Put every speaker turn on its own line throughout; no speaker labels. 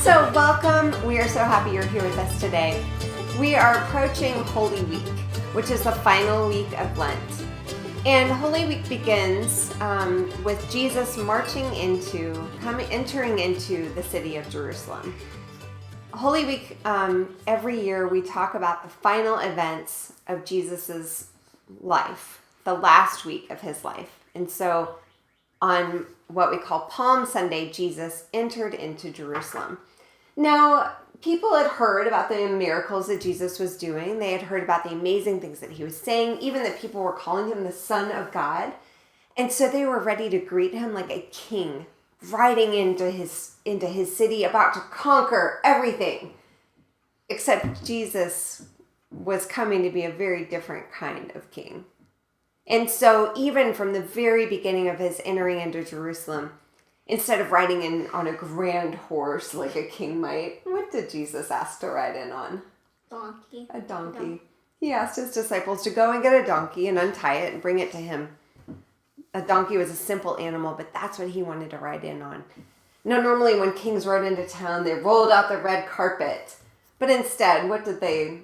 So welcome. We are so happy you're here with us today. We are approaching Holy Week, which is the final week of Lent. And Holy Week begins with Jesus entering into the city of Jerusalem. Holy Week, every year we talk about the final events of Jesus's life, the last week of his life. And so on what we call Palm Sunday, Jesus entered into Jerusalem. Now, people had heard about the miracles that Jesus was doing. They had heard about the amazing things that he was saying, even that people were calling him the Son of God. And so they were ready to greet him like a king, riding into his city, about to conquer everything. Except Jesus was coming to be a very different kind of king. And so even from the very beginning of his entering into Jerusalem, instead of riding in on a grand horse like a king might, what did Jesus ask to ride in on?
Donkey.
A donkey. He asked his disciples to go and get a donkey and untie it and bring it to him. A donkey was a simple animal, but that's what he wanted to ride in on. Now, normally when kings rode into town, they rolled out the red carpet. But instead, what did they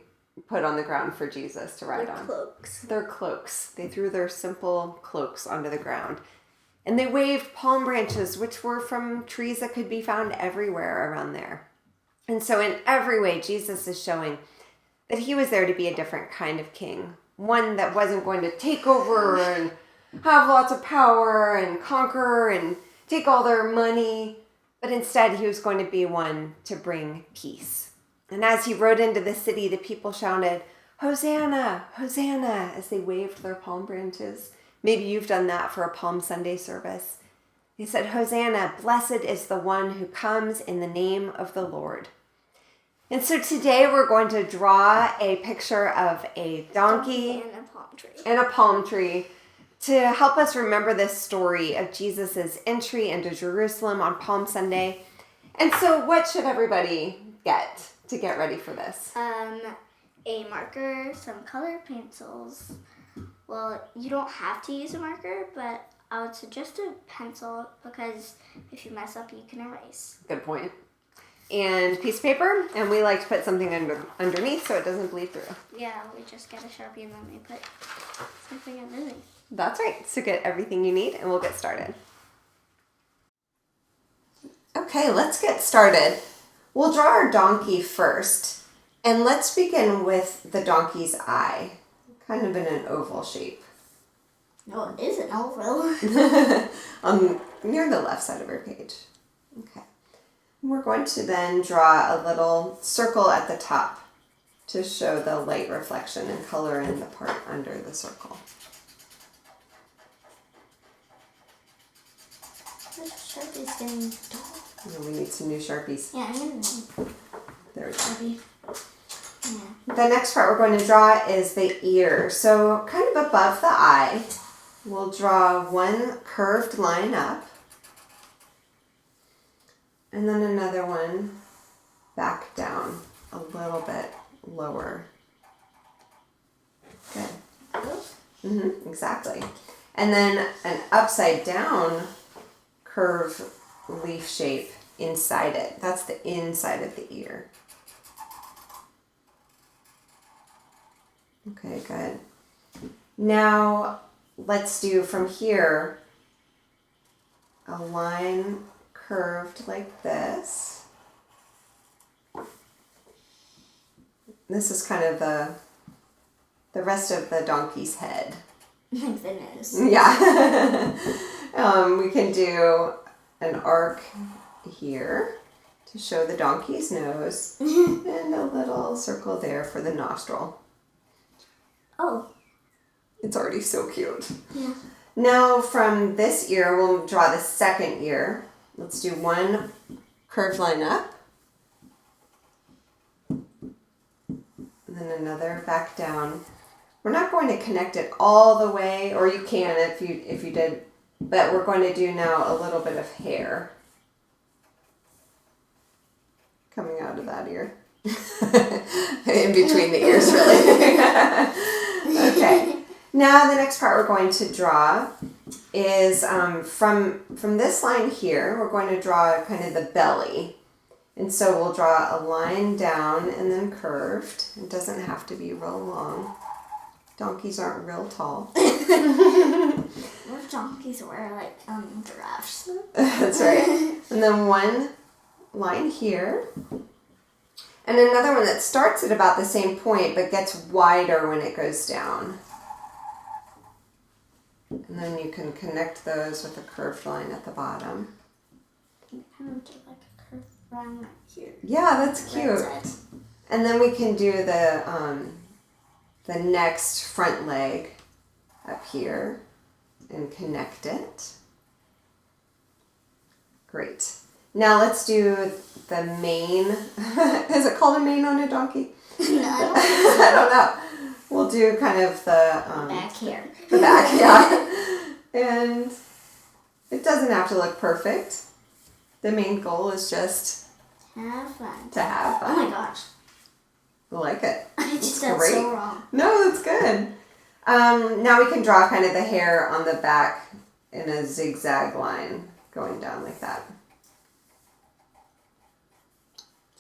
put on the ground for Jesus to ride on?
Cloaks.
Their cloaks. They threw their simple cloaks onto the ground. And they waved palm branches, which were from trees that could be found everywhere around there. And so in every way, Jesus is showing that he was there to be a different kind of king. One that wasn't going to take over and have lots of power and conquer and take all their money. But instead, he was going to be one to bring peace. And as he rode into the city, the people shouted, "Hosanna, Hosanna," as they waved their palm branches. Maybe you've done that for a Palm Sunday service. He said, "Hosanna, blessed is the one who comes in the name of the Lord." And so today we're going to draw a picture of a donkey and a palm tree to help us remember this story of Jesus's entry into Jerusalem on Palm Sunday. And so what should everybody get to get ready for this?
A marker, some colored pencils. Well, you don't have to use a marker, but I would suggest a pencil because if you mess up, you can erase.
Good point. And piece of paper, and we like to put something underneath so it doesn't bleed through.
Yeah, we just get a Sharpie and then we put something underneath.
That's right. So get everything you need and we'll get started. Okay, let's get started. We'll draw our donkey first, and let's begin with the donkey's eye. Kind of in an oval shape.
No, it is an oval.
Near the left side of your page. Okay. And we're going to then draw a little circle at the top to show the light reflection and color in the part under the circle.
This Sharpie's getting dull.
And we need some new Sharpies.
Yeah, I'm going to
There we go.
Sharpie. Yeah.
The next part we're going to draw is the ear. So kind of above the eye, we'll draw one curved line up. And then another one back down a little bit lower. Good. Exactly. And then an upside down curve leaf shape inside it. That's the inside of the ear. Okay, good. Now let's do from here a line curved like this. This is kind of the rest of the donkey's head.
Like the nose.
Yeah. We can do an arc here to show the donkey's nose and a little circle there for the nostril.
Oh.
It's already so cute.
Yeah.
Now from this ear, we'll draw the second ear. Let's do one curved line up. And then another back down. We're not going to connect it all the way, or you can if you did, but we're going to do now a little bit of hair coming out of that ear. In between the ears, really. Okay. Now the next part we're going to draw is from this line here, we're going to draw kind of the belly. And so we'll draw a line down and then curved. It doesn't have to be real long. Donkeys aren't real tall.
What donkeys were like giraffes?
That's right. And then one line here. And another one that starts at about the same point but gets wider when it goes down. And then you can connect those with a curved line at the bottom.
You kind of do like a curved line right here.
Yeah, that's cute.
Right side.
And then we can do the next front leg up here and connect it. Great. Now let's do the mane. Is it called a mane on a donkey?
No,
I don't know. We'll do kind of the
back here.
The back, yeah. And it doesn't have to look perfect. The main goal is just
Have fun.
to have
Oh
fun.
my gosh.
I like it.
I
It's
just did
great.
so wrong.
No, that's good. Now we can draw kind of the hair on the back in a zigzag line going down like that.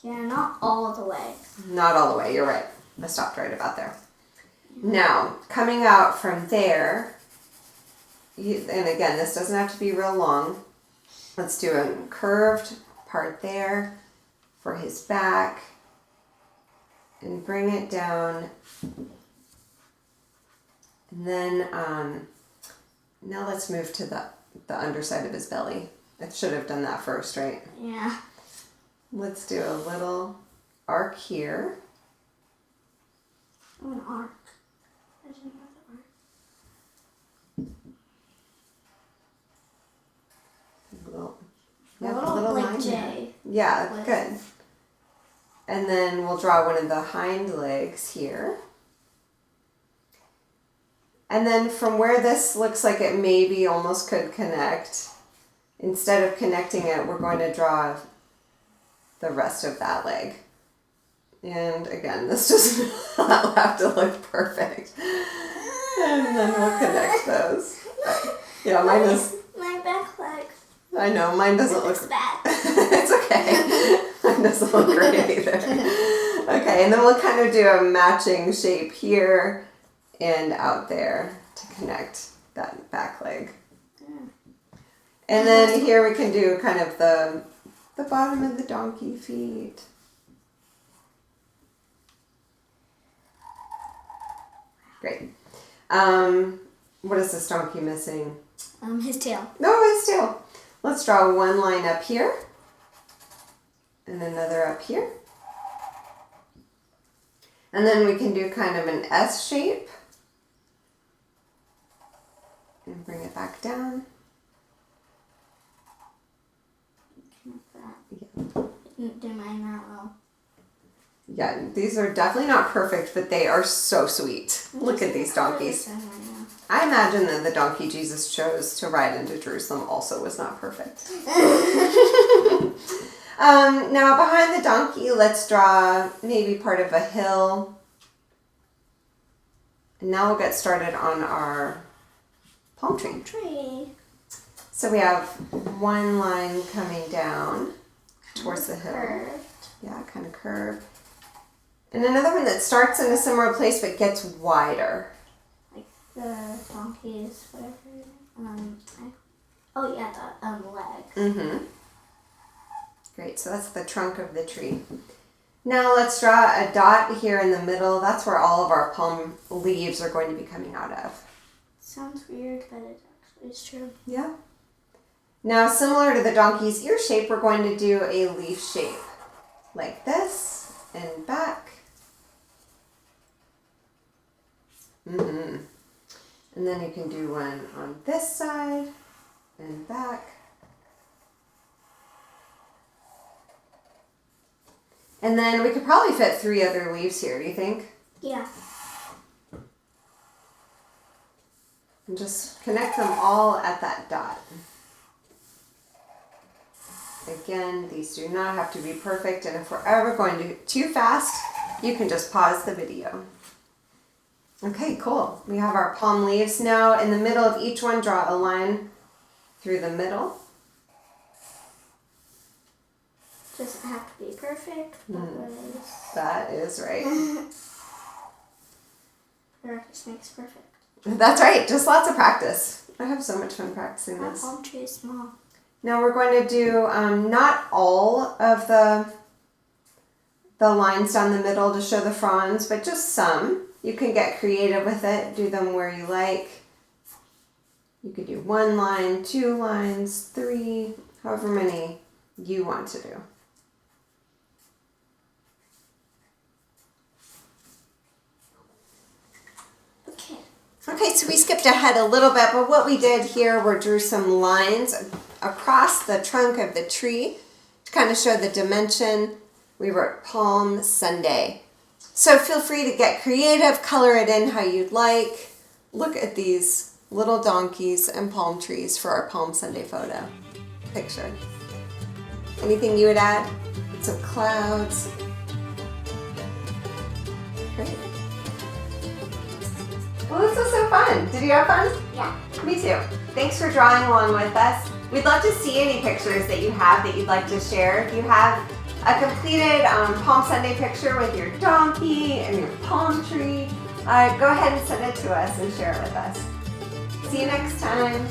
Yeah, not all the way.
Not all the way, you're right. I stopped right about there. Now, coming out from there, and again, this doesn't have to be real long. Let's do a curved part there for his back and bring it down. And then now let's move to the underside of his belly. I should have done that first, right?
Yeah.
Let's do a little arc here.
Oh, an arc. I didn't know the arc. A little like
line
J.
there. Yeah,
with-
good. And then we'll draw one of the hind legs here. And then from where this looks like it maybe almost could connect, instead of connecting it, we're going to draw the rest of that leg. And again, this does not have to look perfect. And then we'll connect those. Yeah, mine is,
My back leg.
I know, mine doesn't
Looks
look,
bad.
it's okay. Mine doesn't look great either. Okay, and then we'll kind of do a matching shape here and out there to connect that back leg. And then here we can do kind of the bottom of the donkey feet. Great. What is this donkey missing?
His tail.
No, his tail. Let's draw one line up here and another up here. And then we can do kind of an S shape and bring it back down.
Connect that.
Yeah.
Didn't do mine that well.
Yeah, these are definitely not perfect, but they are so sweet. Look at these donkeys. I imagine that the donkey Jesus chose to ride into Jerusalem also was not perfect. Now behind the donkey, let's draw maybe part of a hill. And now we'll get started on our palm tree. So we have one line coming down towards the hill.
Curved.
Yeah, kind of curved. And another one that starts in a similar place but gets wider.
Like the donkeys, whatever. Oh yeah, the leg.
Mm-hmm. Great, so that's the trunk of the tree. Now let's draw a dot here in the middle. That's where all of our palm leaves are going to be coming out of.
Sounds weird, but it actually is true.
Yeah. Now, similar to the donkey's ear shape, we're going to do a leaf shape. Like this, and back. Mm-hmm. And then you can do one on this side, and back. And then we could probably fit 3 other leaves here, do you think?
Yeah.
And just connect them all at that dot. Again, these do not have to be perfect, and if we're ever going too fast, you can just pause the video. Okay, cool. We have our palm leaves now. In the middle of each one, draw a line through the middle.
Doesn't have to be perfect, but
That is right.
practice makes perfect.
That's right. Just lots of practice. I have so much fun practicing
My
this.
palm tree is small.
Now we're going to do not all of the lines down the middle to show the fronds, but just some. You can get creative with it. Do them where you like. You could do 1 line, 2 lines, 3, however many you want to do. Okay, so we skipped ahead a little bit, but what we did here were drew some lines across the trunk of the tree to kind of show the dimension. We wrote Palm Sunday. So feel free to get creative, color it in how you'd like. Look at these little donkeys and palm trees for our Palm Sunday photo picture. Anything you would add? Some clouds. Great. Well, this was so fun. Did you have fun?
Yeah.
Me too. Thanks for drawing along with us. We'd love to see any pictures that you have that you'd like to share. If you have a completed Palm Sunday picture with your donkey and your palm tree, go ahead and send it to us and share it with us. See you next time.